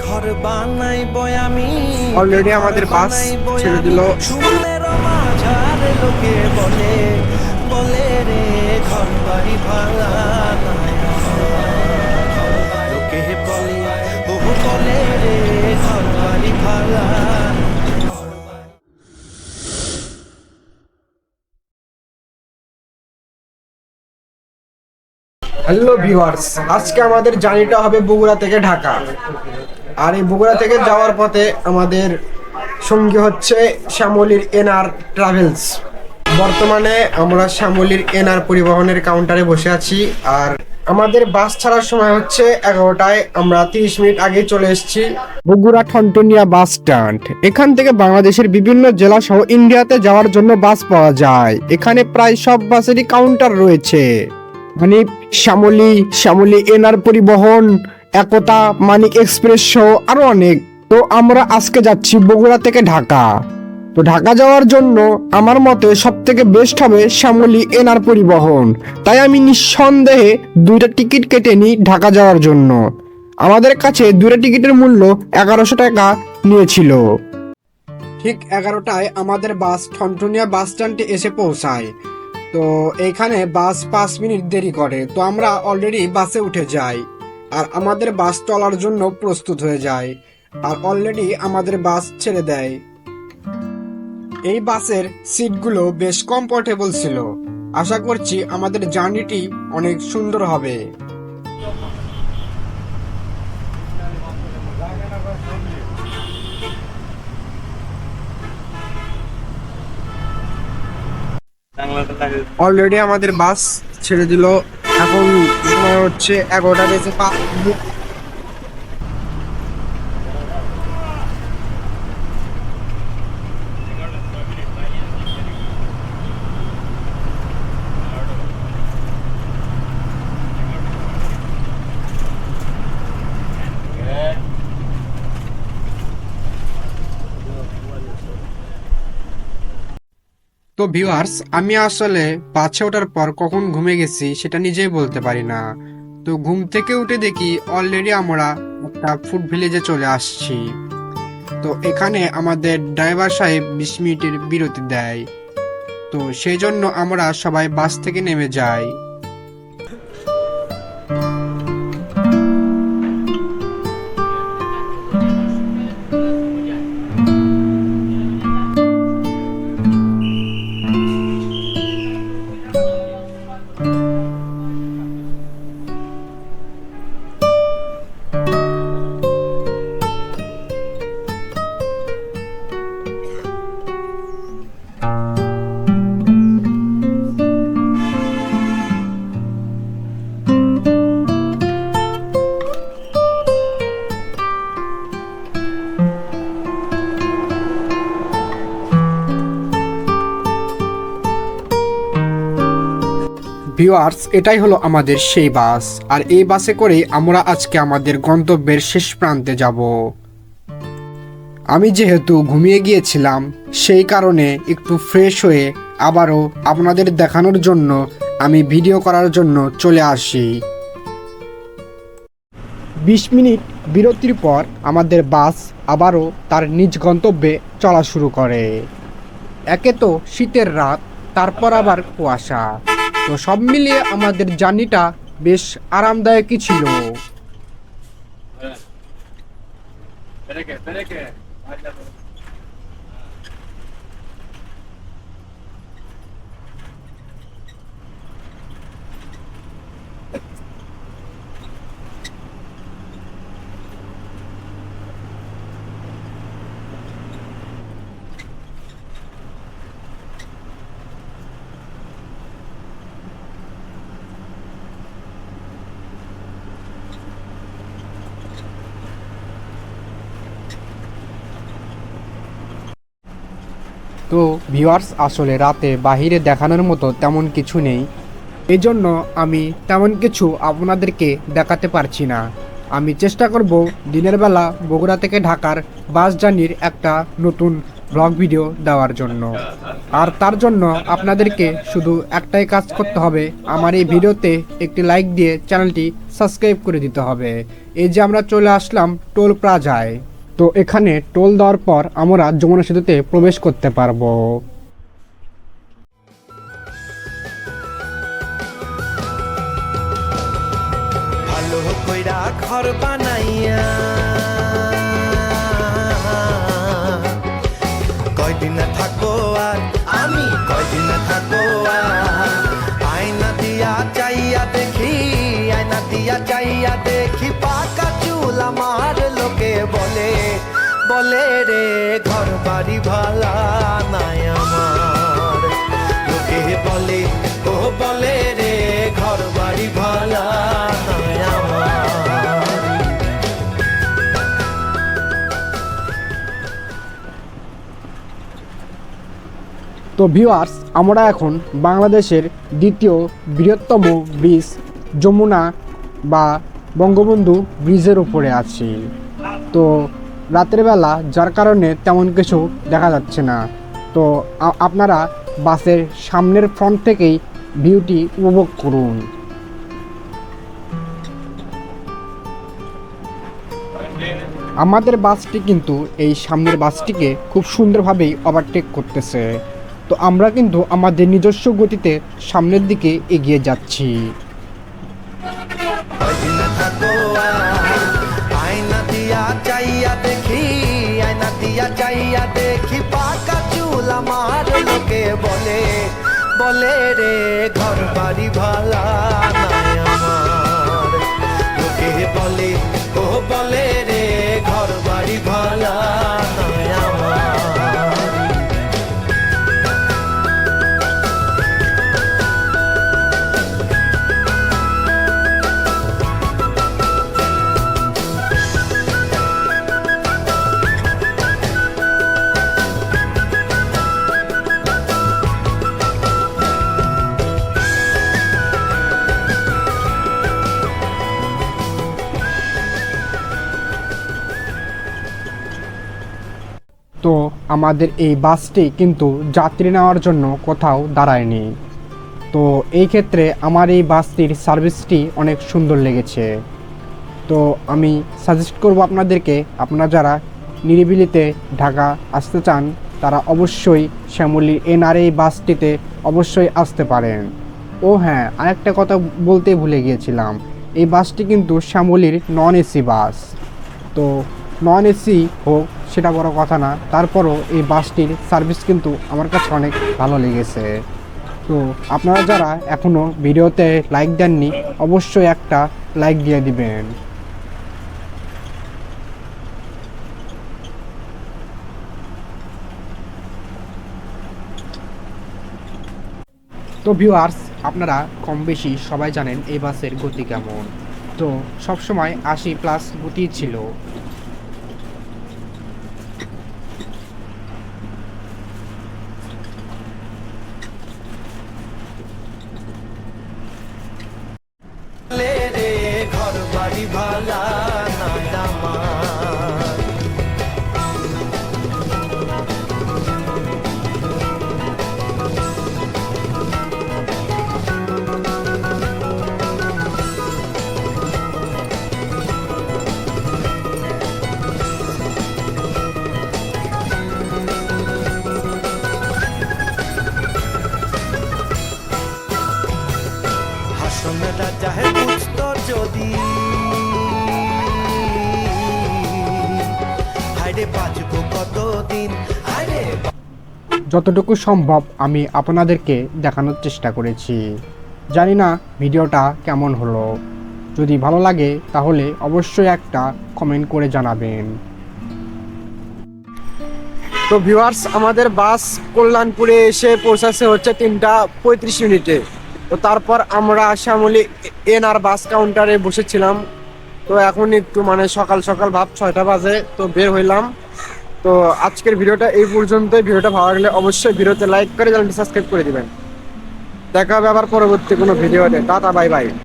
ঘর বানাইবো আমি, অলরেডি আমাদের বাস ছেড়ে দিল। শূন্যের মাঝার লোকে বলে বলে রে ঘর বাড়ি ভাঙা নাই আমার। লোকে বলে ও বলে রে ঘর বাড়ি ভাঙা। হ্যালো ভিউয়ার্স, আজকে আমাদের জার্নিটা হবে বগুড়া থেকে ঢাকা। আর এই বগুড়া থেকে যাওয়ার পথে আমাদের সঙ্গী হচ্ছে শ্যামলীর এনআর ট্রাভেলস। বর্তমানে আমরা শ্যামলীর এনআর পরিবহনের কাউন্টারে বসে আছি। আর আমাদের বাস ছাড়ার সময় হচ্ছে 11টায়। আমরা 30 মিনিট আগে চলে এসেছি বগুড়া ঠনটনিয়া বাস স্ট্যান্ড। এখান থেকে বাংলাদেশের বিভিন্ন জেলা সহ ইন্ডিয়াতে যাওয়ার জন্য বাস পাওয়া যায়। এখানে প্রায় সব বাসেরই কাউন্টার রয়েছে, মানে শ্যামলী এনআর পরিবহন, একতা, মানিক এক্সপ্রেস সহ আরো অনেক। তো আমরা আজকে যাচ্ছি বগুড়া থেকে ঢাকা। তো ঢাকা যাওয়ার জন্য আমার মতে সব থেকে বেস্ট হবে শ্যামলী এনআর পরিবহন। তাই আমি নিঃসন্দেহে 2টা টিকিট কেটে নিই ঢাকা যাওয়ার জন্য। আমাদের কাছে 2টা টিকিটের মূল্য 1100 টাকা নিয়েছিল। ঠিক 11টায় আমাদের বাস ঠনঠনিয়া বাস স্ট্যান্ডে এসে পৌঁছায়। তো এইখানে বাস 5 মিনিট দেরি করে। তো আমরা অলরেডি বাসে উঠে যাই আর আমাদের বাস চলার জন্য প্রস্তুত হয়ে যায়। আর অলরেডি আমাদের বাস ছেড়ে দেয়। এই বাসের সিটগুলো বেশ কমফোর্টেবল ছিল। আশা করছি আমাদের জার্নিটি অনেক সুন্দর হবে। অলরেডি আমাদের বাস ছেড়ে দিল। এখন সময় হচ্ছে 11টা বেজে 5 মিনিট। তো ভিউয়ার্স, আমি আসলে বাসে ওঠার পর কখন ঘুমে গেছি সেটা নিজেই বলতে পারি না। তো ঘুম থেকে উঠে দেখি অলরেডি আমরা একটা ফুড ভিলেজে চলে আসছি। তো এখানে আমাদের ড্রাইভার সাহেব 20 মিনিটের বিরতি দেয়। তো সেই জন্য আমরা সবাই বাস থেকে নেমে যাই। ভিউয়ার্স, এটাই হলো আমাদের সেই বাস। আর এই বাসে করেই আমরা আজকে আমাদের গন্তব্যের শেষ প্রান্তে যাব। আমি যেহেতু ঘুমিয়ে গিয়েছিলাম, সেই কারণে একটু ফ্রেশ হয়ে আবারও আপনাদের দেখানোর জন্য আমি ভিডিও করার জন্য চলে আসি। 20 মিনিট বিরতির পর আমাদের বাস আবারও তার নিজ গন্তব্যে চলা শুরু করে। একে তো শীতের রাত, তারপর আবার কুয়াশা। তো সব মিলিয়ে আমাদের জার্নিটা বেশ আরামদায়কই ছিল। তো ভিউয়ার্স, আসলে রাতে বাহিরে দেখানোর মতো তেমন কিছু নেই, এই জন্য আমি তেমন কিছু আপনাদেরকে দেখাতে পারছি না। আমি চেষ্টা করব দিনের বেলা বগুড়া থেকে ঢাকার বাস জার্নির একটা নতুন ব্লগ ভিডিও দেওয়ার জন্য। আর তার জন্য আপনাদেরকে শুধু একটাই কাজ করতে হবে, আমার এই ভিডিওতে একটি লাইক দিয়ে চ্যানেলটি সাবস্ক্রাইব করে দিতে হবে। এই যে আমরা চলে আসলাম টোল প্লাজায়। তো এখানে টোল দেওয়ার পর আমরা যমুনা সেতুতে প্রবেশ করতে পারবো। ভালো কইরা ঘর বানাইয়া কয়দিন থাকো আর আমি কয়দিন থাকো আর আয়না দিয়া চাইয়া দেখি, আয়না দিয়া চাইয়া দেখি পাকা চুল আমার লোকে বলে বলে রে ঘর বাড়ি ভালা নাই আমার, লোকে বলে ও বলে রে ঘর বাড়ি ভালা নাই আমার। তো ভিউয়ার্স, আমরা এখন বাংলাদেশের দ্বিতীয় বৃহত্তম ব্রিজ যমুনা বা বঙ্গবন্ধু ব্রিজের উপরে আছি। তো রাতের বেলা যার কারণে তেমন কিছু দেখা যাচ্ছে না। তো আপনারা বাসের সামনের ফ্রন্ট থেকেই ভিউটি উপভোগ করুন। আমাদের বাসটি কিন্তু এই সামনের বাসটিকে খুব সুন্দরভাবেই ওভারটেক করতেছে। তো আমরা কিন্তু আমাদের নিজস্ব গতিতে সামনের দিকে এগিয়ে যাচ্ছি। কয়দিন থাকো আর আয়না দিয়া চাইয়া দেখি, আয়না দিয়া চাইয়া দেখি পাকা চুল আমার লোকে বলে বলে রে ঘর বাড়ি ভালা নাই আমার, লোকে বলে ও বলে রে ঘর বাড়ি ভালা নাই আমার। তো আমাদের এই বাসটি কিন্তু যাত্রী নেওয়ার জন্য কোথাও দাঁড়ায়নি। তো এই ক্ষেত্রে আমার এই বাসটির সার্ভিসটি অনেক সুন্দর লেগেছে। তো আমি সাজেস্ট করব আপনাদেরকে, আপনারা যারা নিরিবিলিতে ঢাকা আসতে চান তারা অবশ্যই শ্যামলীর এনআরএ বাসটিতে অবশ্যই আসতে পারেন। ও হ্যাঁ, আরেকটা কথা বলতে ভুলে গিয়েছিলাম, এই বাসটি কিন্তু শ্যামলীর নন এসি বাস। তো নন এসি হোক সেটা বড় কথা না, তারপরও এই বাসটির সার্ভিস কিন্তু আমার কাছে অনেক ভালো লেগেছে। তো আপনারা যারা এখনও ভিডিওতে লাইক দেননি অবশ্যই একটা লাইক দিয়ে দিবেন। তো ভিউয়ার্স, আপনারা কম বেশি সবাই জানেন এই বাসের গতি কেমন। তো সবসময় 80+ গতি ছিল। বলে রে ঘর বাড়ি ভালা নাই আমার, হাসনটা চাহে বুঝতো যদি হায়রে বাঁচবো কতদিন, হায়রে যতটুকু সম্ভব আমি আপনাদেরকে দেখানোর চেষ্টা করেছি। জানি না ভিডিওটা কেমন হলো। যদি ভালো লাগে তাহলে অবশ্যই একটা কমেন্ট করে জানাবেন। তো ভিউয়ার্স, আমাদের বাস কল্যাণপুরে এসে পৌঁছাচ্ছে হচ্ছে 3টা 35 মিনিটে। তো তারপর আমরা শ্যামলী এনআর বাস কাউন্টারে বসেছিলাম। তো এখন একটু মানে সকাল সকাল ভাব 6টা বাজে, তো বের হইলাম। তো আজকের ভিডিওটা এই পর্যন্তই। ভিডিওটা ভালো লাগলে অবশ্যই ভিডিওতে লাইক করে চ্যানেলটি সাবস্ক্রাইব করে দিবেন। দেখা হবে আবার পরবর্তী কোনো ভিডিওতে। Tata, bye bye.